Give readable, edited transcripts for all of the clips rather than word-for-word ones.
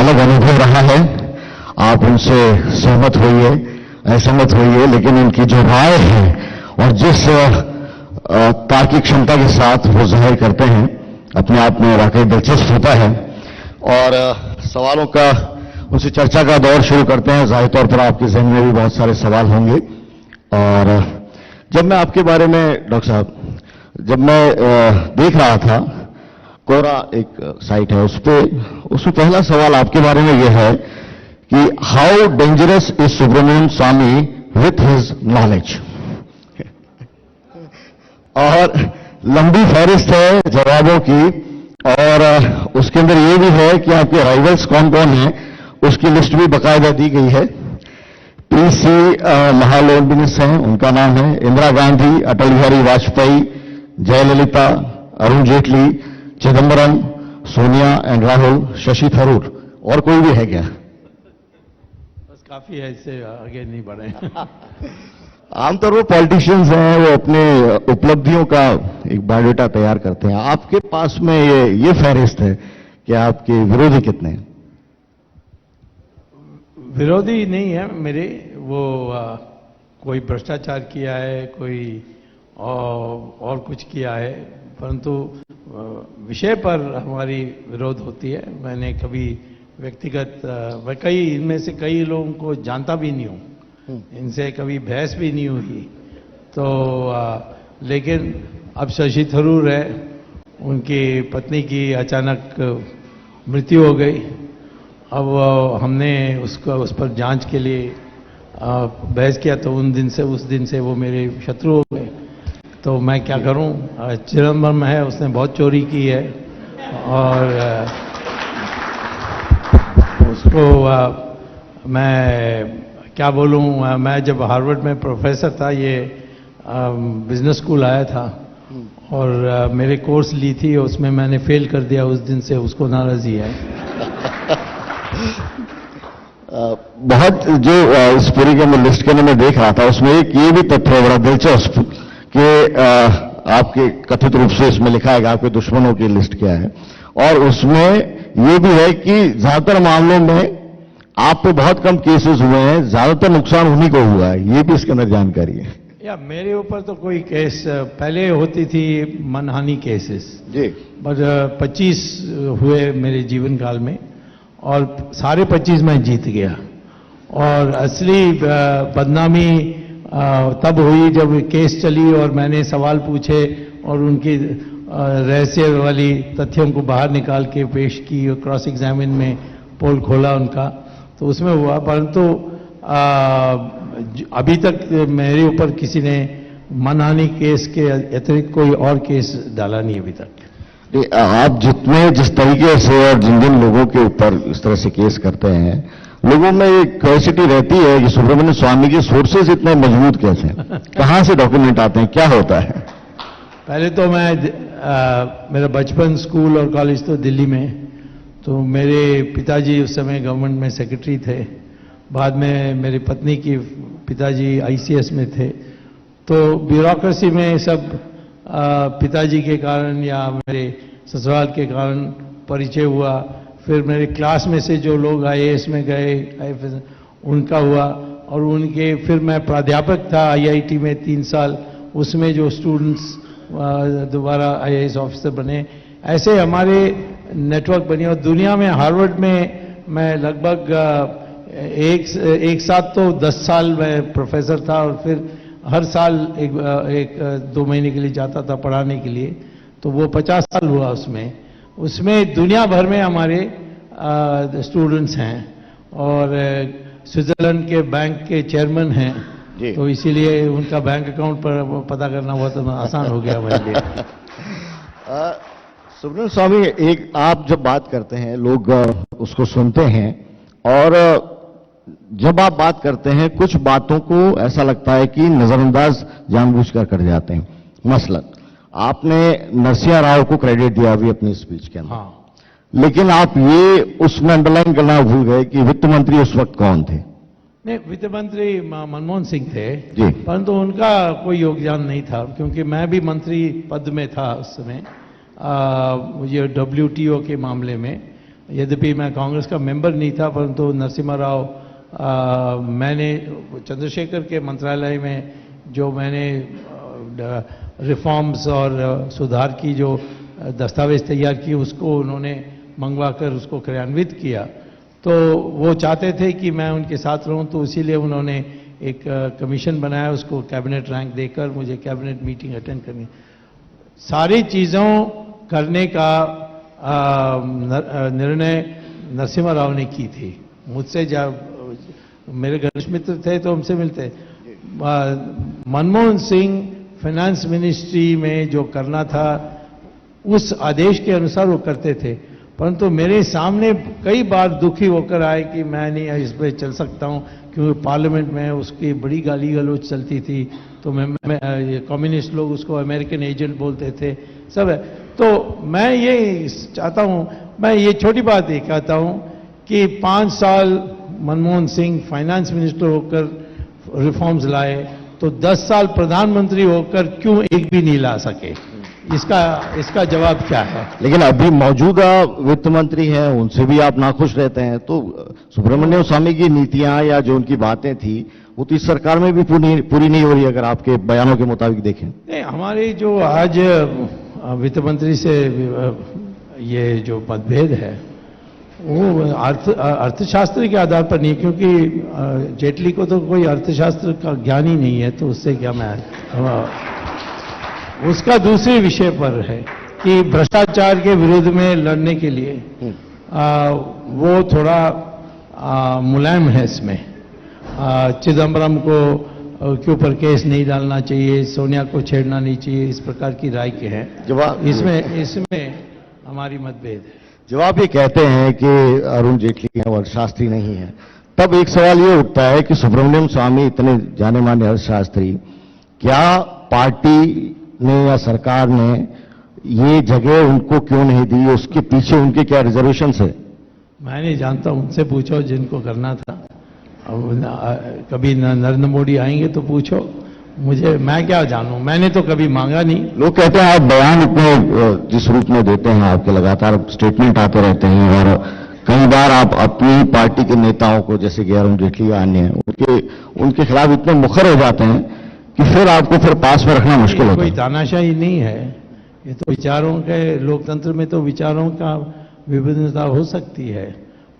अलग अनुभव रहा है। आप उनसे सहमत होइए, असहमत होइए, लेकिन उनकी जो राय है और जिस तार्किक क्षमता के साथ वो जाहिर करते हैं, अपने आप में वाकई दिलचस्प होता है। और सवालों का, उनसे चर्चा का दौर शुरू करते हैं। जाहिर तौर पर आपके जहन में भी बहुत सारे सवाल होंगे। और जब मैं आपके बारे में, डॉक्टर साहब, जब मैं देख रहा था, कोरा एक साइट है, उसमें पहला सवाल आपके बारे में यह है कि how dangerous is Subramanian Swamy with his knowledge. और लंबी फहरिस्त है जवाबों की, और उसके अंदर यह भी है कि आपके राइवल्स कौन कौन हैं, उसकी लिस्ट भी बाकायदा दी गई है। पीसी महालोबिनिस हैं, उनका नाम है, इंदिरा गांधी, अटल बिहारी वाजपेयी, जयललिता, अरुण जेटली, चिदंबरम, सोनिया एंड राहुल, शशि थरूर, और कोई भी है क्या? बस काफी है, इससे आगे नहीं बढ़े। आमतौर पर पॉलिटिशियंस हैं, वो अपने उपलब्धियों का एक बायोडाटा तैयार करते हैं। आपके पास में ये फहरिस्त है कि आपके विरोधी कितने हैं? विरोधी नहीं है मेरे, वो कोई भ्रष्टाचार किया है, कोई और कुछ किया है, परंतु विषय पर हमारी विरोध होती है। मैंने कभी व्यक्तिगत, कई इनमें से कई लोगों को जानता भी नहीं हूं, इनसे कभी बहस भी नहीं हुई। तो लेकिन अब शशि थरूर है, उनकी पत्नी की अचानक मृत्यु हो गई। अब हमने उस पर जांच के लिए बहस किया, तो उस दिन से वो मेरे शत्रु हो गए। तो मैं क्या करूं, चिदंबरम है, उसने बहुत चोरी की है, और उसको मैं क्या बोलूं। मैं जब हार्वर्ड में प्रोफेसर था, ये बिजनेस स्कूल आया था और मेरे कोर्स ली थी, उसमें मैंने फेल कर दिया। उस दिन से उसको नाराजगी है। बहुत जो इस पूरी के मैं लिस्ट के अंदर मैं देख रहा था, उसमें एक ये भी तथ्य है बड़ा दिलचस्प कि आपके कथित रूप से इसमें लिखा है कि आपके दुश्मनों की लिस्ट क्या है, और उसमें ये भी है कि ज्यादातर मामलों में आप पे बहुत कम केसेस हुए हैं, ज्यादातर नुकसान उन्हीं को हुआ है। ये भी इसके अंदर जानकारी है। या मेरे ऊपर तो कोई केस पहले होती थी, मनहानि केसेस जी, बट 25 हुए मेरे जीवन काल में, और सारे 25 मैं जीत गया। और असली बदनामी तब हुई जब केस चली और मैंने सवाल पूछे और उनकी रहस्य वाली तथ्यों को बाहर निकाल के पेश की, और क्रॉस एग्जामिन में पोल खोला उनका, तो उसमें हुआ। परंतु अभी तक मेरे ऊपर किसी ने मनहानि केस के अतिरिक्त कोई और केस डाला नहीं अभी तक। आप जिस तरीके से और जिन जिन लोगों के ऊपर इस तरह से केस करते हैं, लोगों में एक क्यूरियोसिटी रहती है कि सुब्रमण्यम स्वामी के सोर्सेज इतने मजबूत कैसे हैं? कहां से डॉक्यूमेंट आते हैं, क्या होता है? पहले तो मेरा बचपन, स्कूल और कॉलेज तो दिल्ली में, तो मेरे पिताजी उस समय गवर्नमेंट में सेक्रेटरी थे। बाद में मेरी पत्नी की पिताजी आईसीएस में थे। तो ब्यूरोक्रेसी में सब पिताजी के कारण या मेरे ससुराल के कारण परिचय हुआ। फिर मेरे क्लास में से जो लोग आईएएस में गए, उनका हुआ, और उनके फिर मैं प्राध्यापक था आईआईटी में 3 साल, उसमें जो स्टूडेंट्स दोबारा आईएएस ऑफिसर बने, ऐसे हमारे नेटवर्क बनी। और दुनिया में हार्वर्ड में मैं लगभग एक साथ तो 10 साल मैं प्रोफेसर था, और फिर हर साल एक 2 महीने के लिए जाता था पढ़ाने के लिए, तो वो 50 साल हुआ उसमें दुनिया भर में हमारे स्टूडेंट्स हैं, और स्विट्जरलैंड के बैंक के चेयरमैन हैं, तो इसीलिए उनका बैंक अकाउंट पर पता करना बहुत आसान हो गया मेरे लिए। सुब्रमण्यम स्वामी, एक आप जब बात करते हैं लोग उसको सुनते हैं, और जब आप बात करते हैं कुछ बातों को ऐसा लगता है कि नजरअंदाज जानबूझकर कर जाते हैं। मसलन आपने नरसिंहा राव को क्रेडिट दिया अभी अपनी स्पीच के अंदर, हाँ। लेकिन आप ये उसमें अंडरलाइन करना भूल गए कि वित्त मंत्री उस वक्त कौन थे? नहीं, वित्त मंत्री मनमोहन सिंह थे जी, परंतु उनका कोई योगदान नहीं था, क्योंकि मैं भी मंत्री पद में था उस समय, ये WTO के मामले में। यद्यपि मैं कांग्रेस का मेंबर नहीं था, परंतु नरसिम्हा राव, मैंने चंद्रशेखर के मंत्रालय में जो मैंने रिफॉर्म्स और सुधार की जो दस्तावेज तैयार किए, उसको उन्होंने मंगवाकर उसको क्रियान्वित किया। तो वो चाहते थे कि मैं उनके साथ रहूं, तो इसीलिए उन्होंने एक कमीशन बनाया, उसको कैबिनेट रैंक देकर मुझे कैबिनेट मीटिंग अटेंड करनी, सारी चीज़ों करने का निर्णय नरसिम्हा राव ने की थी। मुझसे जब मेरे घनिष्ठ मित्र थे तो हमसे मिलते। मनमोहन सिंह फाइनेंस मिनिस्ट्री में जो करना था उस आदेश के अनुसार वो करते थे, परंतु मेरे सामने कई बार दुखी होकर आए कि मैं नहीं इस पर चल सकता हूं, क्योंकि पार्लियामेंट में उसकी बड़ी गाली गलौज चलती थी। तो मैं कम्युनिस्ट लोग उसको अमेरिकन एजेंट बोलते थे, सब है। तो मैं ये चाहता हूं, मैं ये छोटी बात ये कहता हूं कि 5 साल मनमोहन सिंह फाइनेंस मिनिस्टर होकर रिफॉर्म्स लाए, तो 10 साल प्रधानमंत्री होकर क्यों एक भी नहीं ला सके? इसका जवाब क्या है? लेकिन अभी मौजूदा वित्त मंत्री हैं, उनसे भी आप नाखुश रहते हैं, तो सुब्रमण्यम स्वामी की नीतियां या जो उनकी बातें थी वो तो इस सरकार में भी पूरी नहीं हो रही, अगर आपके बयानों के मुताबिक देखें। नहीं, हमारे जो आज वित्त मंत्री से ये जो मतभेद है वो अर्थशास्त्र के आधार पर नहीं, क्योंकि जेटली को तो कोई अर्थशास्त्र का ज्ञान ही नहीं है, तो उससे क्या मैं उसका दूसरे विषय पर है कि भ्रष्टाचार के विरुद्ध में लड़ने के लिए वो थोड़ा मुलायम है इसमें। चिदम्बरम को के ऊपर केस नहीं डालना चाहिए, सोनिया को छेड़ना नहीं चाहिए, इस प्रकार की राय के हैं। जवाब इसमें हमारी मतभेद है। जब आप ये कहते हैं कि अरुण जेटली हैं और अर्थशास्त्री नहीं है, तब एक सवाल ये उठता है कि सुब्रमण्यम स्वामी इतने जाने माने अर्थशास्त्री, क्या पार्टी ने या सरकार ने ये जगह उनको क्यों नहीं दी? उसके पीछे उनके क्या रिजर्वेशन है? मैं नहीं जानता, उनसे पूछो जिनको करना था। अब कभी नरेंद्र मोदी आएंगे तो पूछो, मैं क्या जानूं, मैंने तो कभी मांगा नहीं। लोग कहते हैं आप बयान इतने जिस रूप में देते हैं, आपके लगातार स्टेटमेंट आते रहते हैं और कई बार आप अपनी पार्टी के नेताओं को, जैसे कि अरुण जेटली या अन्य, उनके खिलाफ इतने मुखर हो जाते हैं कि फिर आपको पास में रखना मुश्किल होता है। कोई तानाशाही नहीं है, ये तो विचारों के, लोकतंत्र में तो विचारों का विभिन्नता हो सकती है,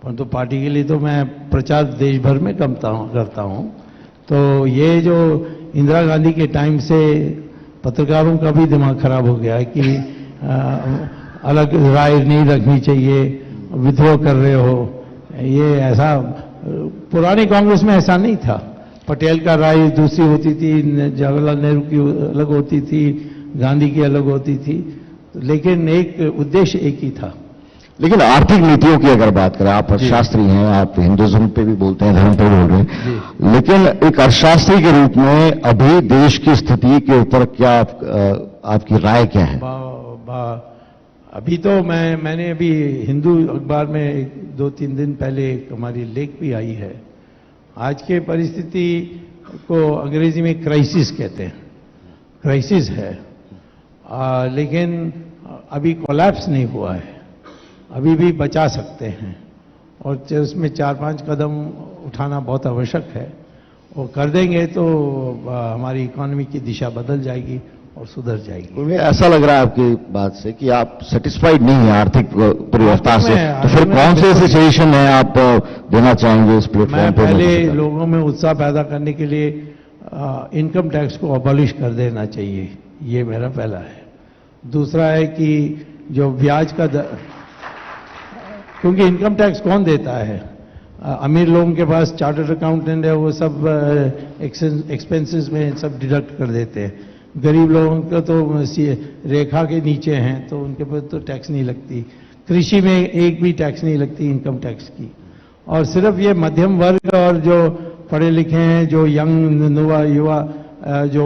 परंतु पार्टी के लिए तो मैं प्रचार देश भर में करता हूं। तो ये जो इंदिरा गांधी के टाइम से पत्रकारों का भी दिमाग खराब हो गया है कि अलग राय नहीं रखनी चाहिए, विद्रोह कर रहे हो, ये ऐसा पुरानी कांग्रेस में ऐसा नहीं था। पटेल का राय दूसरी होती थी, जवाहरलाल नेहरू की अलग होती थी, गांधी की अलग होती थी, लेकिन एक उद्देश्य एक ही था। लेकिन आर्थिक नीतियों की अगर बात करें, आप अर्थशास्त्री हैं, आप हिंदुज्म पे भी बोलते हैं, धर्म पे भी बोल रहे हैं, लेकिन एक अर्थशास्त्री के रूप में अभी देश की स्थिति के ऊपर क्या आपकी राय क्या है? अभी तो मैंने अभी हिंदू अखबार में 2-3 दिन पहले एक हमारी लेख भी आई है। आज के परिस्थिति को अंग्रेजी में क्राइसिस कहते हैं, क्राइसिस है, लेकिन अभी कोलैप्स नहीं हुआ है, अभी भी बचा सकते हैं, और उसमें 4-5 कदम उठाना बहुत आवश्यक है। वो कर देंगे तो हमारी इकोनॉमी की दिशा बदल जाएगी और सुधर जाएगी। मुझे ऐसा लग रहा है आपकी बात से कि आप सेटिस्फाइड नहीं है आर्थिक परिवस्था से, तो फिर कौन से ऐसे सजेशन है आप देना चाहेंगे इस प्लेटफॉर्म पर? पहले लोगों में उत्साह पैदा करने के लिए इनकम टैक्स को अबॉलिश कर देना चाहिए, ये मेरा पहला है। दूसरा है कि जो ब्याज का क्योंकि इनकम टैक्स कौन देता है? अमीर लोगों के पास चार्टर्ड अकाउंटेंट है, वो सब एक्सपेंसेस में सब डिडक्ट कर देते हैं। गरीब लोगों का तो रेखा के नीचे हैं, तो उनके पास तो टैक्स नहीं लगती। कृषि में एक भी टैक्स नहीं लगती इनकम टैक्स की, और सिर्फ ये मध्यम वर्ग और जो पढ़े लिखे हैं, जो यंग युवा जो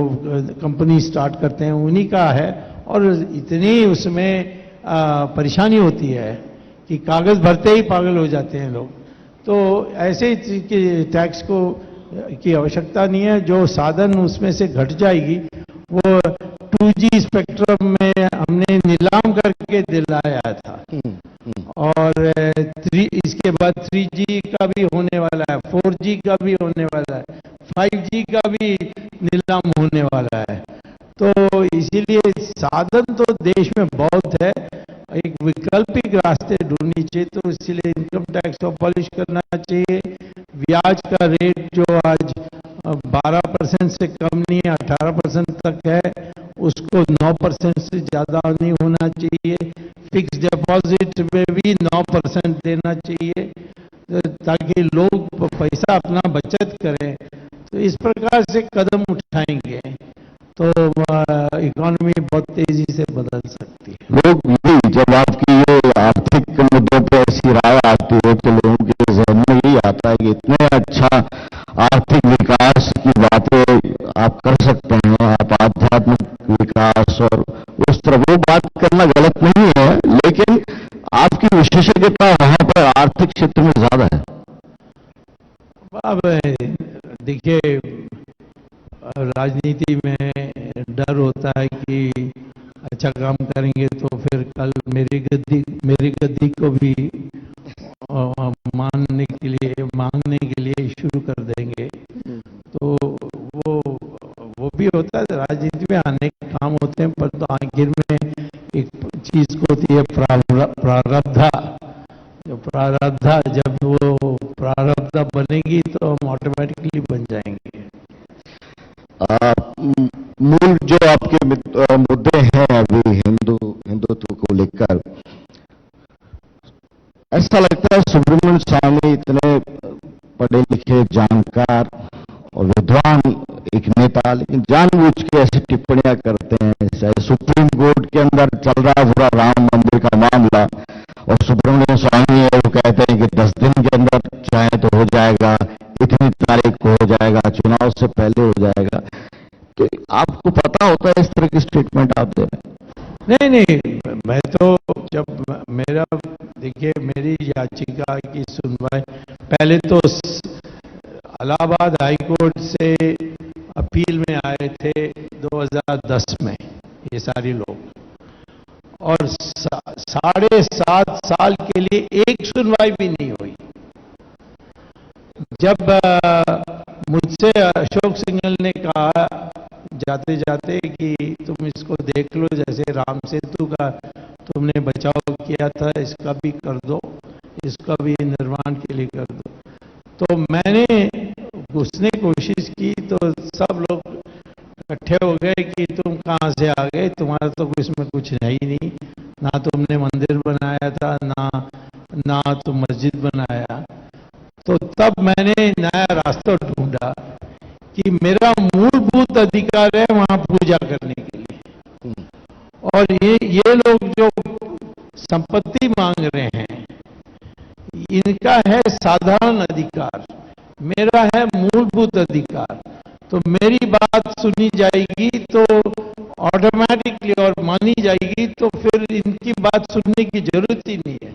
कंपनी स्टार्ट करते हैं, उन्हीं का है। और इतनी उसमें परेशानी होती है कि कागज भरते ही पागल हो जाते हैं लोग। तो ऐसे टैक्स को की आवश्यकता नहीं है। जो साधन उसमें से घट जाएगी वो 2G स्पेक्ट्रम में हमने नीलाम करके दिलाया था, और इसके बाद 3G का भी होने वाला है, 4G का भी होने वाला है, 5G का भी नीलाम होने वाला है। तो इसीलिए साधन तो देश में बहुत है, एक वैकल्पिक रास्ते ढूंढनी चाहिए। तो इसीलिए इनकम टैक्स को पॉलिश करना चाहिए। ब्याज का रेट जो आज 12% से कम नहीं है, 18% तक है, उसको 9% से ज्यादा नहीं होना चाहिए। फिक्स डिपॉजिट में भी 9% देना चाहिए, ताकि लोग पैसा अपना बचत करें। तो इस प्रकार से कदम उठाएंगे तो इकोनॉमी बहुत तेजी से बदल सकती है। लोग भी जब आपकी ये आर्थिक मुद्दों पर ऐसी राय आती है तो लोगों के जहन में यही आता है कि इतने अच्छा आर्थिक विकास की बातें आप कर सकते हैं, आप आध्यात्मिक विकास और उस तरह वो बात करना गलत नहीं है, लेकिन आपकी विशेषज्ञता वहां पर आर्थिक क्षेत्र में ज्यादा है। अब देखिए, राजनीति में डर होता है कि अच्छा काम करेंगे तो फिर कल मेरी गद्दी को भी मांगने के लिए शुरू कर देंगे। तो वो भी होता है। राजनीति में अनेक काम होते हैं, पर तो आखिर में एक चीज को होती है प्रारब्धा। जो प्रारब्धा, जब वो प्रारब्धा बनेगी तो हम ऑटोमेटिकली बन जाएंगे। मूल जो आपके मुद्दे हैं अभी हिंदुत्व को लेकर, ऐसा लगता है सुब्रमण्यम स्वामी इतने पढ़े लिखे, जानकार और विद्वान एक नेता, लेकिन जानबूझ के ऐसी टिप्पणियां करते हैं। चाहे सुप्रीम कोर्ट के अंदर चल रहा है पूरा राम मंदिर का मामला, और सुब्रमण्यम स्वामी है वो कहते हैं कि 10 दिन के अंदर चाहे तो हो जाएगा, इतनी तारीख को हो जाएगा, चुनाव से पहले हो जाएगा। तो आपको पता होता है इस तरह की स्टेटमेंट आप दे रहे हैं? नहीं, मैं तो जब देखिए, मेरी याचिका की सुनवाई पहले तो इलाहाबाद हाई कोर्ट से अपील में आए थे 2010 में ये सारे लोग, और 7.5 साल के लिए एक सुनवाई भी नहीं हुई। जब मुझसे अशोक सिंघल ने कहा जाते जाते कि तुम इसको देख लो, जैसे राम सेतु का तुमने बचाव किया था, इसका भी कर दो, इसका भी निर्माण के लिए कर दो। तो मैंने घुसने की कोशिश की तो सब लोग इकट्ठे हो गए कि तुम कहां से आ गए, तुम्हारा तो इसमें कुछ है ही नहीं, ना तुमने मंदिर बनाया था, ना तुम मस्जिद बनाया। तो तब मैंने नया रास्ता ढूंढा कि मेरा मूलभूत अधिकार है वहां पूजा करने के लिए, और ये लोग जो संपत्ति मांग रहे हैं, इनका है साधारण अधिकार, मेरा है मूलभूत अधिकार। तो मेरी बात सुनी जाएगी तो ऑटोमेटिकली और मानी जाएगी, तो फिर इनकी बात सुनने की जरूरत ही नहीं है।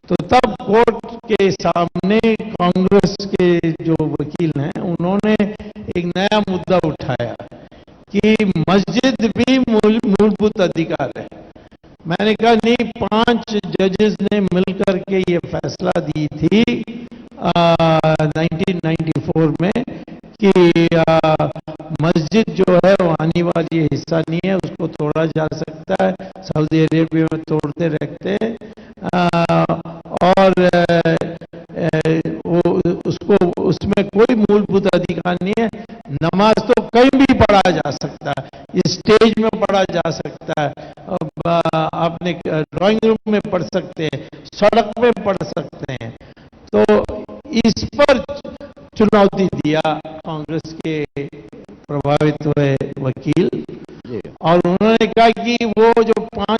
तो तब कोर्ट के सामने कांग्रेस के जो वकील हैं, उन्होंने एक नया मुद्दा उठाया कि मस्जिद भी मूलभूत अधिकार है। मैंने कहा नहीं, 5 जजेस ने मिलकर के ये फैसला दी थी 1994 में कि मस्जिद जो है वो आने वाली हिस्सा नहीं है, उसको तोड़ा जा सकता है। सऊदी अरेबिया में तोड़ते रहते हैं, और उसको उसमें कोई मूलभूत अधिकार नहीं है। नमाज तो कहीं भी पढ़ा जा सकता है, स्टेज में पढ़ा जा सकता है, अपने ड्राइंग रूम में पढ़ सकते हैं, सड़क में पढ़ सकते हैं। तो इस पर चुनौती दिया कांग्रेस के प्रभावित हुए वकील, और उन्होंने कहा कि वो जो 5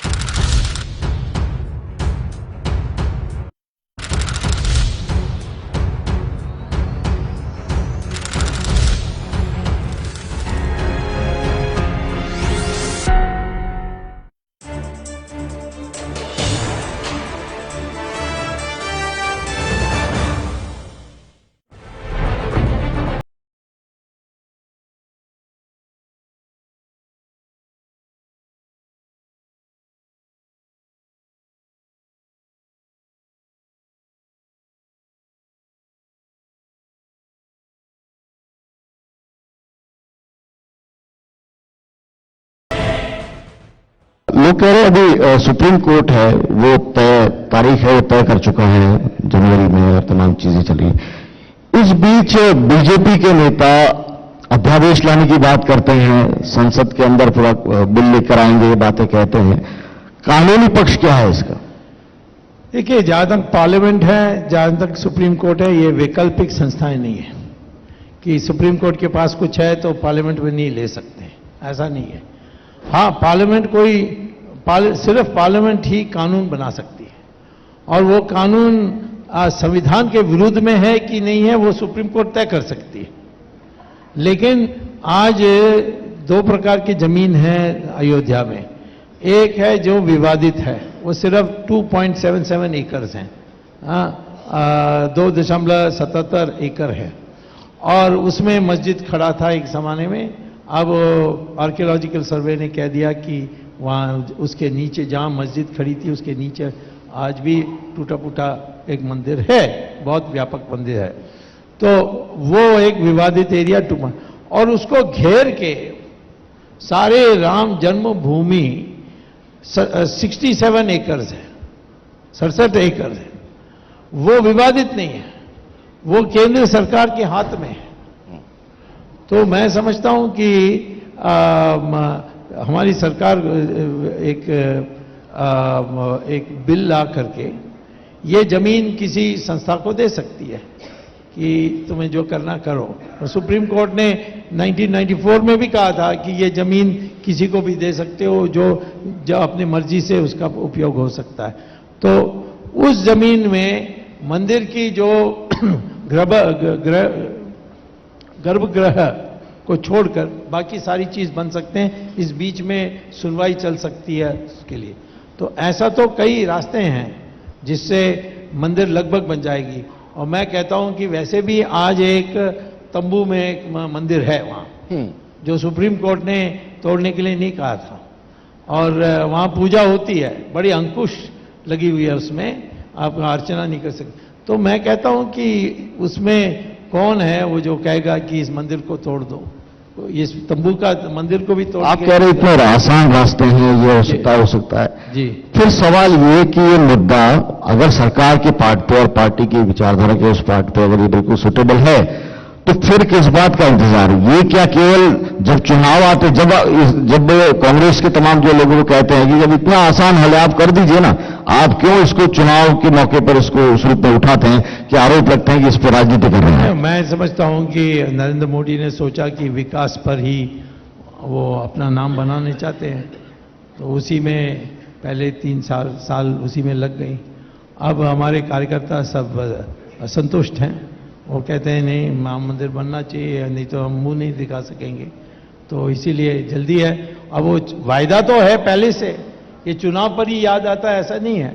लोग कह रहे हैं अभी सुप्रीम कोर्ट है वो तय तारीख है, वो तय कर चुका है जनवरी में और तमाम चीजें चली। इस बीच बीजेपी के नेता अध्यादेश लाने की बात करते हैं, संसद के अंदर पूरा बिल लेकर आएंगे, ये बातें कहते हैं। कानूनी पक्ष क्या है इसका? देखिए, जहां तक पार्लियामेंट है, जहां तक सुप्रीम कोर्ट है, ये वैकल्पिक संस्थाएं नहीं है कि सुप्रीम कोर्ट के पास कुछ है तो पार्लियामेंट में नहीं ले सकते, ऐसा नहीं है। हाँ, सिर्फ पार्लियामेंट ही कानून बना सकती है, और वो कानून संविधान के विरुद्ध में है कि नहीं है वो सुप्रीम कोर्ट तय कर सकती है। लेकिन आज दो प्रकार की जमीन है अयोध्या में। एक है जो विवादित है, वो सिर्फ 2.77 एकड़ हैं, 2.77 एकड़ है, और उसमें मस्जिद खड़ा था एक जमाने में। अब आर्कियोलॉजिकल सर्वे ने कह दिया कि वहाँ उसके नीचे जहाँ मस्जिद खड़ी थी उसके नीचे आज भी टूटा फूटा एक मंदिर है, बहुत व्यापक मंदिर है। तो वो एक विवादित एरिया और उसको घेर के सारे राम जन्मभूमि 67 एकड़ है, 67 एकड़ है, वो विवादित नहीं है, वो केंद्र सरकार के हाथ में है। तो मैं समझता हूं कि हमारी सरकार एक बिल ला करके ये जमीन किसी संस्था को दे सकती है कि तुम्हें जो करना करो। और सुप्रीम कोर्ट ने 1994 में भी कहा था कि ये जमीन किसी को भी दे सकते हो जो अपनी मर्जी से उसका उपयोग हो सकता है। तो उस जमीन में मंदिर की जो गर्भगृह को छोड़कर बाकी सारी चीज बन सकते हैं। इस बीच में सुनवाई चल सकती है उसके लिए। तो ऐसा तो कई रास्ते हैं जिससे मंदिर लगभग बन जाएगी। और मैं कहता हूं कि वैसे भी आज एक तंबू में एक मंदिर है वहां, जो सुप्रीम कोर्ट ने तोड़ने के लिए नहीं कहा था, और वहां पूजा होती है, बड़ी अंकुश लगी हुई है उसमें, आप अर्चना नहीं कर सकते। तो मैं कहता हूं कि उसमें कौन है वो जो कहेगा कि इस मंदिर को तोड़ दो, इस तंबू का मंदिर को भी तोड़। आप कह रहे इतने आसान रास्ते हैं, ये हो सकता है जी। फिर सवाल ये कि ये मुद्दा अगर सरकार के पार्ट पे और पार्टी की विचारधारा के उस पार्ट पे अगर ये बिल्कुल सुटेबल है तो फिर किस बात का इंतजार? ये क्या केवल जब चुनाव आते, जब कांग्रेस के तमाम जो लोगों को कहते हैं कि जब इतना आसान हल है आप कर दीजिए ना, आप क्यों इसको चुनाव के मौके पर इसको उस रूप में उठाते हैं कि आरोप लगते हैं कि इस पर राजनीति कर रहे हैं? मैं समझता हूं कि नरेंद्र मोदी ने सोचा कि विकास पर ही वो अपना नाम बनाने चाहते हैं, तो उसी में पहले 3 साल उसी में लग गई। अब हमारे कार्यकर्ता सब असंतुष्ट हैं, वो कहते हैं नहीं राम मंदिर बनना चाहिए, नहीं तो हम मुंह नहीं दिखा सकेंगे। तो इसीलिए जल्दी है। अब वो वायदा तो है पहले से, ये चुनाव पर ही याद आता है ऐसा नहीं है।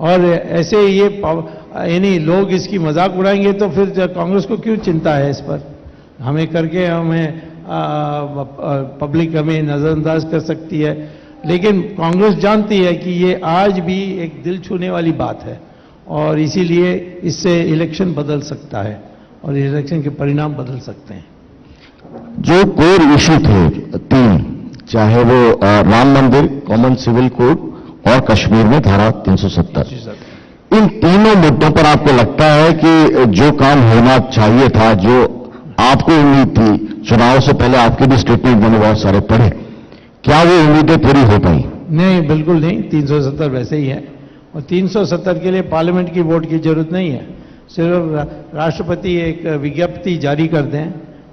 और ऐसे ये यानी लोग इसकी मजाक उड़ाएंगे तो फिर कांग्रेस को क्यों चिंता है इस पर? हमें करके हमें पब्लिक हमें नजरअंदाज कर सकती है, लेकिन कांग्रेस जानती है कि ये आज भी एक दिल छूने वाली बात है, और इसीलिए इससे इलेक्शन बदल सकता है और इलेक्शन के परिणाम बदल सकते हैं। जो कोर इशू थे 3, चाहे वो राम मंदिर, कॉमन सिविल कोड और कश्मीर में धारा 370, इन तीनों मुद्दों पर आपको लगता है कि जो काम होना चाहिए था, जो आपको उम्मीद थी, चुनाव से पहले आपके भी स्टेटमेंट मैंने बहुत सारे पढ़े, क्या वो उम्मीदें पूरी हो पाई? नहीं, बिल्कुल नहीं। 370 वैसे ही है, और 370 के लिए पार्लियामेंट की वोट की जरूरत नहीं है। सिर्फ राष्ट्रपति एक विज्ञप्ति जारी कर दें,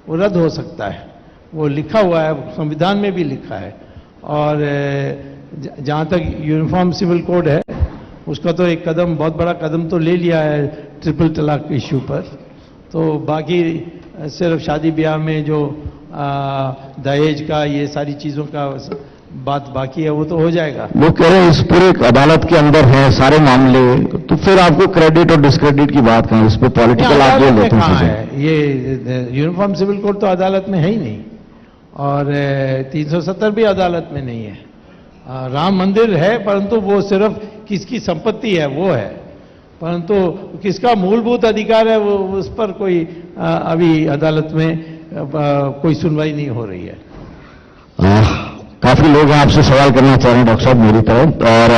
वो रद्द हो सकता है। वो लिखा हुआ है, संविधान में भी लिखा है। और जहां तक यूनिफॉर्म सिविल कोड है, उसका तो एक कदम, बहुत बड़ा कदम तो ले लिया है ट्रिपल तलाक इश्यू पर। तो बाकी सिर्फ शादी ब्याह में जो दहेज का, ये सारी चीजों का बात बाकी है, वो तो हो जाएगा। वो कह रहे हैं इस पूरे अदालत के अंदर है सारे मामले, तो फिर आपको क्रेडिट और डिस्क्रेडिट की बात करें, इस पर पॉलिटिकल आप बोल देते हैं। ये यूनिफॉर्म सिविल कोड तो अदालत में है ही नहीं, और 370 भी अदालत में नहीं है। राम मंदिर है, परंतु वो सिर्फ किसकी संपत्ति है वो है, परंतु किसका मूलभूत अधिकार है वो, उस पर कोई अभी अदालत में कोई सुनवाई नहीं हो रही है। काफी लोग हैं आपसे सवाल करना चाह रहे हैं डॉक्टर साहब मेरी तरफ, और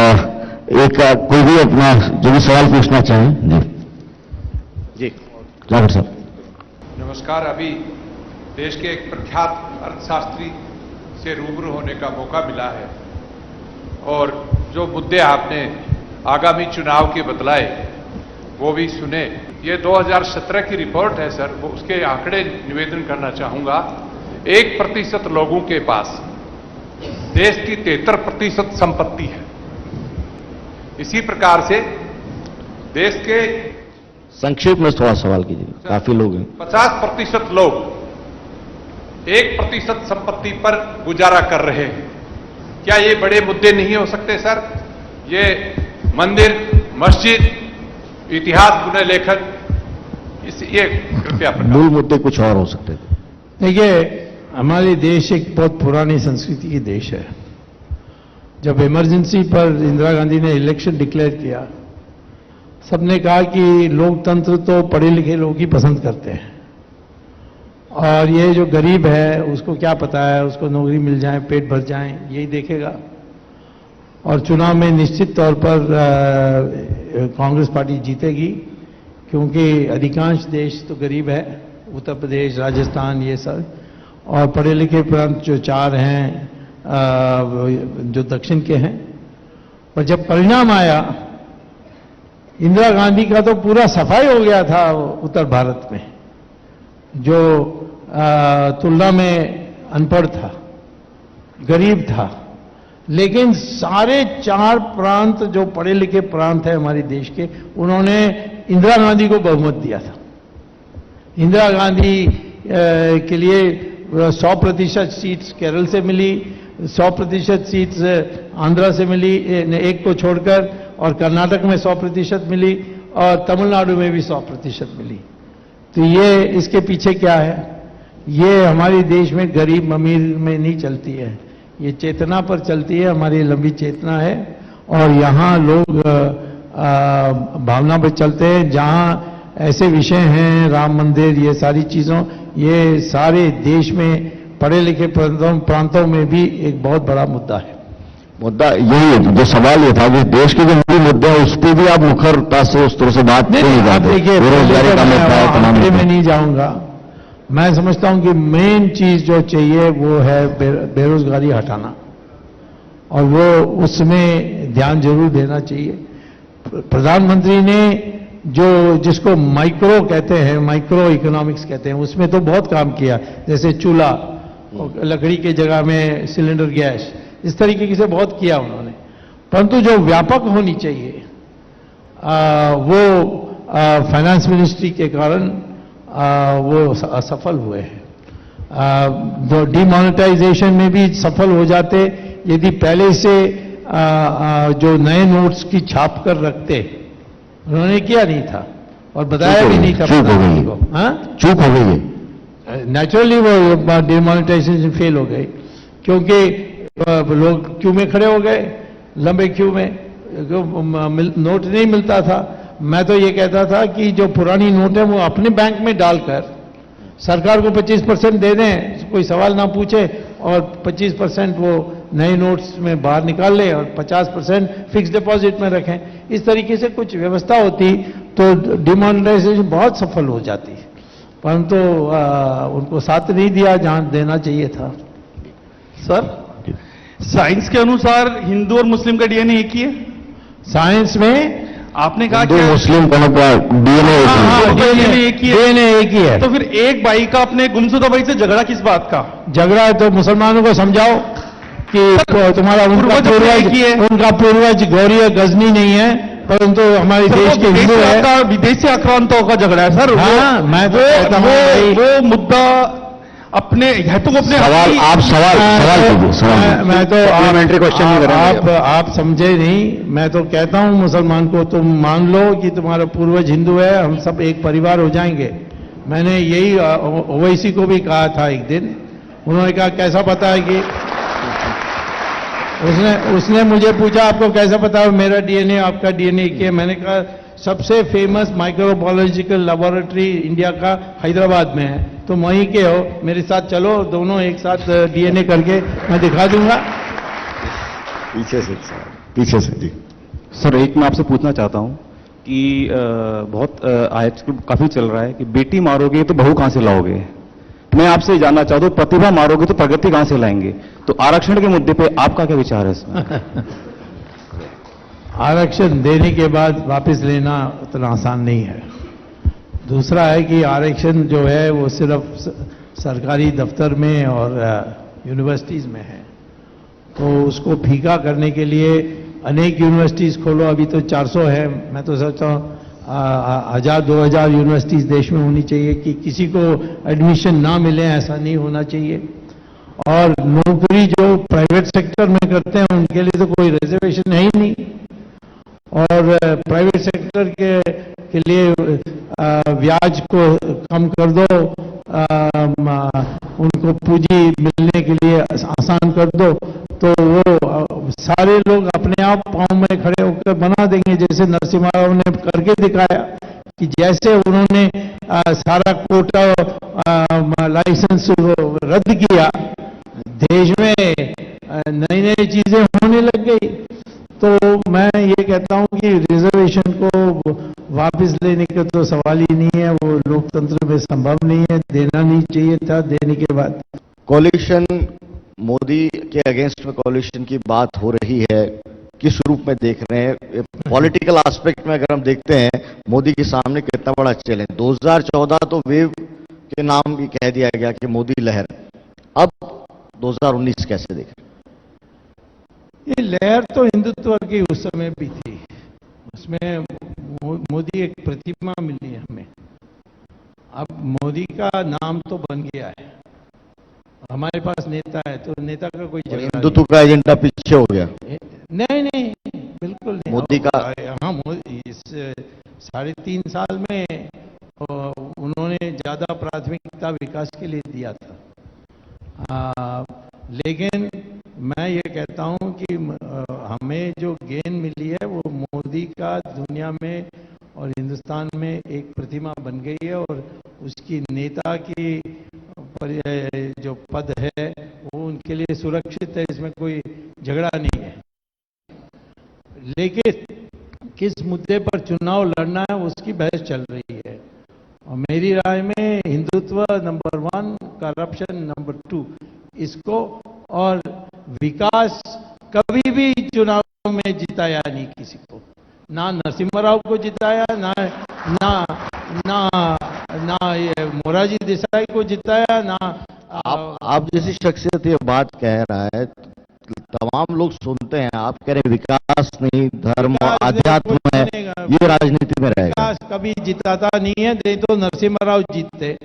एक कोई भी अपना जो भी सवाल पूछना चाहें। जी डॉक्टर साहब। नमस्कार। अभी देश के एक प्रख्यात अर्थशास्त्री से रूबरू होने का मौका मिला है और जो मुद्दे आपने आगामी चुनाव के बतलाए वो भी सुने। ये 2017 की रिपोर्ट है सर, वो उसके आंकड़े निवेदन करना चाहूंगा। 1% लोगों के पास देश की 73% संपत्ति है। इसी प्रकार से देश के संक्षेप में थोड़ा सवाल कीजिए, काफी लोग हैं। 50% लोग 1% संपत्ति पर गुजारा कर रहे हैं। क्या ये बड़े मुद्दे नहीं हो सकते सर? ये मंदिर, मस्जिद, इतिहास पुनर्लेखन, ये कृपया मूल मुद्दे कुछ और हो सकते थे। देखिए, हमारे देश एक बहुत पुरानी संस्कृति की देश है। जब इमरजेंसी पर इंदिरा गांधी ने इलेक्शन डिक्लेयर किया, सबने कहा कि लोकतंत्र तो पढ़े लिखे लोग ही पसंद करते हैं, और ये जो गरीब है उसको क्या पता है, उसको नौकरी मिल जाए, पेट भर जाए, यही देखेगा। और चुनाव में निश्चित तौर पर कांग्रेस पार्टी जीतेगी, क्योंकि अधिकांश देश तो गरीब है, उत्तर प्रदेश, राजस्थान, ये सब, और पढ़े लिखे प्रांत जो 4 हैं जो दक्षिण के हैं। और जब परिणाम आया, इंदिरा गांधी का तो पूरा सफाई हो गया था उत्तर भारत में, जो तुलना में अनपढ़ था, गरीब था, लेकिन सारे 4 प्रांत जो पढ़े लिखे प्रांत है हमारे देश के, उन्होंने इंदिरा गांधी को बहुमत दिया था। इंदिरा गांधी के लिए 100% सीट्स केरल से मिली, 100% सीट्स आंध्रा से मिली, एक को छोड़कर, और कर्नाटक में 100% मिली, और तमिलनाडु में भी 100% मिली। तो ये इसके पीछे क्या है? ये हमारे देश में गरीब अमीर में नहीं चलती है, ये चेतना पर चलती है, हमारी लंबी चेतना है। और यहाँ लोग भावना पर चलते हैं। जहाँ ऐसे विषय हैं, राम मंदिर, ये सारी चीजों, ये सारे देश में पढ़े लिखे प्रांतों में भी एक बहुत बड़ा मुद्दा है। मुद्दा यही है, जो सवाल ये था कि देश के जो मूल मुद्दे हैं उस पर भी आप मुखरता से उस तरह से बात नहीं करते। देखिए, बेरोजगारी का मुद्दा है, तमाम मुद्दे में नहीं जाऊंगा। मैं समझता हूं कि मेन चीज जो चाहिए वो है बेरोजगारी हटाना, और वो उसमें ध्यान जरूर देना चाहिए। प्रधानमंत्री ने जिसको माइक्रो कहते हैं, माइक्रो इकोनॉमिक्स कहते हैं, उसमें तो बहुत काम किया। जैसे चूल्हा, लकड़ी के जगह में सिलेंडर गैस, इस तरीके से बहुत किया उन्होंने। परंतु जो व्यापक होनी चाहिए वो फाइनेंस मिनिस्ट्री के कारण वो असफल हुए हैं। जो डिमोनेटाइजेशन में भी सफल हो जाते यदि पहले से जो नए नोट्स की छाप कर रखते। उन्होंने किया नहीं था और बताया भी नहीं था प्रधानमंत्री को। हाँ, चूक हो गई। नेचुरली वो डिमोनेटाइजेशन फेल हो गई, क्योंकि लोग क्यू में खड़े हो गए, लंबे क्यू में, नोट नहीं मिलता था। मैं तो ये कहता था कि जो पुरानी नोट है वो अपने बैंक में डालकर सरकार को 25% दे दें, कोई सवाल ना पूछे, और 25% वो नए नोट्स में बाहर निकाल ले और 50% फिक्स डिपॉजिट में रखें। इस तरीके से कुछ व्यवस्था होती तो डिमोनेटाइजेशन बहुत सफल हो जाती, परंतु उनको साथ नहीं दिया जहां देना चाहिए था। सर, साइंस के अनुसार हिंदू और मुस्लिम का डीएनए एक ही है। साइंस में आपने कहा कि मुस्लिम का डीएनए एक ही है, डीएनए एक ही है। तो फिर एक भाई का अपने गुमशुदा भाई से झगड़ा किस बात का? झगड़ा है तो मुसलमानों को समझाओ कि तुम्हारा उनका पूर्वज गौरी और गजनी नहीं है, परंतु हमारे देश के हिंदू है। विदेशी आक्रांताओं का झगड़ा है सर। हाँ, मैं तो कहता हूं वो मुद्दा अपने हेतु को अपने सवाल कीजिए। मैं तो आप समझे नहीं। मैं तो कहता हूं मुसलमान को, तुम मान लो कि तुम्हारा पूर्वज हिंदू है, हम सब एक परिवार हो जाएंगे। मैंने यही ओवैसी को भी कहा था एक दिन। उन्होंने कहा कैसा पता है कि उसने मुझे पूछा आपको कैसा पता है मेरा डीएनए आपका डीएनए क्या है? मैंने कहा सबसे फेमस माइक्रोबायोलॉजिकल लेबोरेटरी इंडिया का हैदराबाद में है, तो वहीं के हो, मेरे साथ चलो, दोनों एक साथ डीएनए करके मैं दिखा दूंगा। पीछे से जी। सर, एक मैं आपसे पूछना चाहता हूं कि बहुत आजकल काफी चल रहा है कि बेटी मारोगे तो बहू कहां से लाओगे। मैं आपसे जानना चाहता हूं, प्रतिभा मारोगे तो प्रगति कहां से लाएंगे। तो आरक्षण के मुद्दे पे आपका क्या विचार है इसमें? आरक्षण देने के बाद वापस लेना उतना आसान नहीं है। दूसरा है कि आरक्षण जो है वो सिर्फ सरकारी दफ्तर में और यूनिवर्सिटीज में है, तो उसको फीका करने के लिए अनेक यूनिवर्सिटीज खोलो। अभी तो 400 है, मैं तो सोचता हूँ 1000-2000 यूनिवर्सिटीज देश में होनी चाहिए कि किसी को एडमिशन ना मिले, ऐसा नहीं होना चाहिए। और नौकरी जो प्राइवेट सेक्टर में करते हैं उनके लिए तो कोई रिजर्वेशन है ही नहीं, और प्राइवेट सेक्टर के लिए ब्याज को कम कर दो, उनको पूंजी मिलने के लिए आसान कर दो, तो वो सारे लोग अपने आप पांव में खड़े होकर बना देंगे, जैसे नरसिम्हा राव ने करके दिखाया कि जैसे उन्होंने सारा कोटा लाइसेंस रद्द किया, देश में नई नई चीजें होने लग गई। तो मैं ये कहता हूं कि रिजर्वेशन को वापस लेने का तो सवाल ही नहीं है, वो लोकतंत्र में संभव नहीं है, देना नहीं चाहिए था। देने के बाद कोalition, मोदी के अगेंस्ट में कोalition की बात हो रही है, किस रूप में देख रहे हैं? पॉलिटिकल एस्पेक्ट में अगर हम देखते हैं, मोदी के सामने कितना बड़ा चैलेंज। 2014 तो वेव के नाम भी कह दिया गया कि मोदी लहर, अब 2019 कैसे देख रहे हैं? ये लहर तो हिंदुत्व की उस समय भी थी, उसमें मोदी एक प्रतिमा मिली है हमें। अब मोदी का नाम तो बन गया है, हमारे पास नेता है, तो नेता का कोई झगड़ा हिंदुत्व का एजेंडा पीछे हो गया? नहीं, बिल्कुल नहीं। मोदी का हाँ, इस 3.5 साल में उन्होंने ज्यादा प्राथमिकता विकास के लिए दिया था। लेकिन मैं ये कहता हूं कि हमें जो गेन मिली है वो मोदी का दुनिया में और हिंदुस्तान में एक प्रतिमा बन गई है, और उसकी नेता की जो पद है वो उनके लिए सुरक्षित है, इसमें कोई झगड़ा नहीं है। लेकिन किस मुद्दे पर चुनाव लड़ना है उसकी बहस चल रही है, और मेरी राय में हिंदुत्व नंबर 1, करप्शन नंबर 2, इसको और विकास कभी भी चुनाव में जिताया नहीं किसी को, ना नरसिम्हा राव को जिताया, ना ये मोरारजी देसाई को जिताया, ना आप जैसी शख्सियत ये बात कह रहा है, तमाम लोग सुनते हैं, आप कह रहे विकास नहीं, धर्म आध्यात्म है, ये राजनीति में रहेगा। विकास कभी जिताता नहीं है, नहीं तो नरसिम्हा राव जीतते,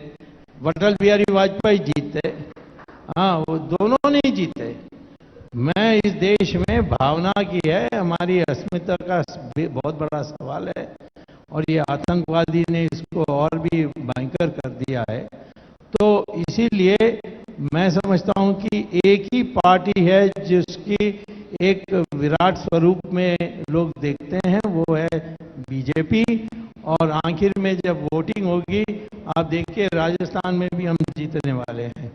अटल बिहारी वाजपेयी जीतते, हाँ वो दोनों नहीं जीते। मैं इस देश में भावना की है, हमारी अस्मिता का बहुत बड़ा सवाल है, और ये आतंकवादी ने इसको और भी भयंकर कर दिया है। तो इसीलिए मैं समझता हूं कि एक ही पार्टी है जिसकी एक विराट स्वरूप में लोग देखते हैं, वो है बीजेपी, और आखिर में जब वोटिंग होगी आप देखिए राजस्थान में भी हम जीतने वाले हैं।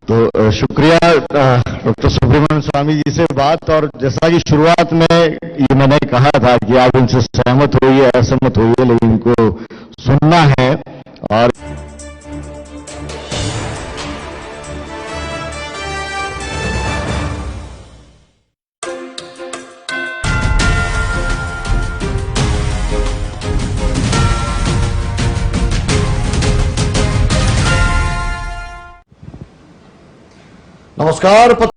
तो शुक्रिया डॉक्टर सुब्रमण्यम स्वामी जी से बात। और जैसा कि शुरुआत में ये मैंने कहा था कि आप इनसे सहमत होइए, असहमत होइए, लेकिन इनको सुनना है। और नमस्कार।